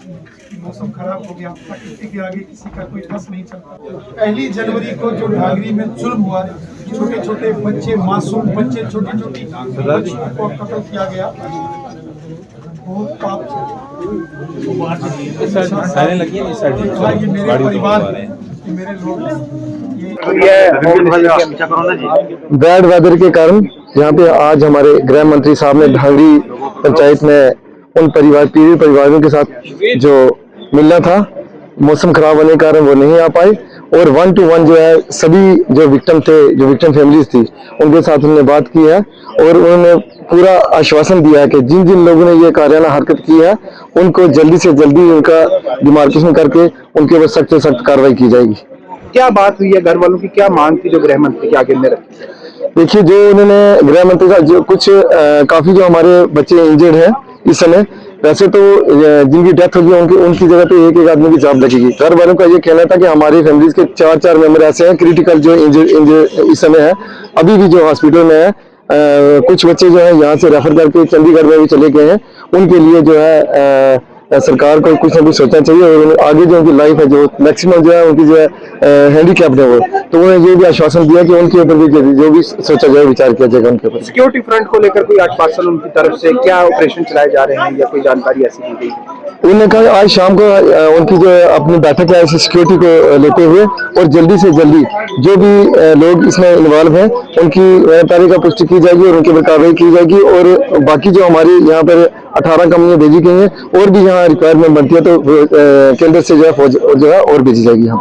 मौसम खराब हो गया, प्रकृति के आगे किसी का कोई बस नहीं चलता। 1 जनवरी को जो ढागरी में जुल्म हुआ, छोटे छोटे बच्चे, मासूम बच्चे, छोटी छोटी बच्चियों को कत्ल किया गया, बहुत पाप ये मेरे परिवार, ये मेरे लोग, बैड वेदर के कारण यहाँ पे आज हमारे गृह मंत्री साहब ने ढांगरी पंचायत में उन पीड़ित परिवारों के साथ जो मिलना था, मौसम खराब होने के कारण वो नहीं आ पाए, और 1 to 1 जो है सभी जो विक्टिम थे, जो विक्टिम फैमिलीज थी, उनके साथ हमने बात की है और उन्होंने पूरा आश्वासन दिया है कि जिन जिन लोगों ने ये कार्याना हरकत की है उनको जल्दी से जल्दी उनका डिमार्केशन करके उनके ऊपर सख्त से सख्त कार्रवाई की जाएगी। क्या बात हुई है, घर वालों की क्या मांग थी जो गृह मंत्री के आगे में रखी? देखिए, जो उन्होंने गृह मंत्री साहब जो कुछ काफी जो हमारे बच्चे इंजर्ड हैं इस समय, वैसे तो जिनकी डेथ होगी उनकी जगह पे एक आदमी की जॉब लगेगी। घर वालों का ये कहना था कि हमारी फैमिलीज के 4 मेंबर ऐसे हैं क्रिटिकल जो इंजर इस समय है, अभी भी जो हॉस्पिटल में है। कुछ बच्चे जो है यहाँ से रेफर करके चंडीगढ़ में भी चले गए हैं, उनके लिए जो है सरकार को कुछ ना कुछ सोचना चाहिए, और आगे जो उनकी लाइफ है, जो मैक्सिमम जो है उनकी जो है हैंडीकैप्ड है वो, तो उन्होंने ये भी आश्वासन दिया कि उनके ऊपर भी जो भी सोचा जाए, विचार किया जाएगा उनके ऊपर। सिक्योरिटी फ्रंट को लेकर कोई आश्वासन उनकी तरफ से, क्या ऑपरेशन चलाए जा रहे हैं या कोई जानकारी ऐसी दी गई? उन्होंने कहा आज शाम को उनकी जो अपनी बैठक है सिक्योरिटी को लेते हुए, और जल्दी से जल्दी जो भी लोग इसमें इन्वॉल्व हैं उनकी तारीख का पुष्टि की जाएगी और उनके ऊपर कार्रवाई की जाएगी। और बाकी जो हमारी यहाँ पर 18 कंपनियां भेजी गई हैं, और भी यहाँ रिक्वायरमेंट बनती है तो केंद्र से जो है फौज जो है और भेजी जाएगी यहाँ।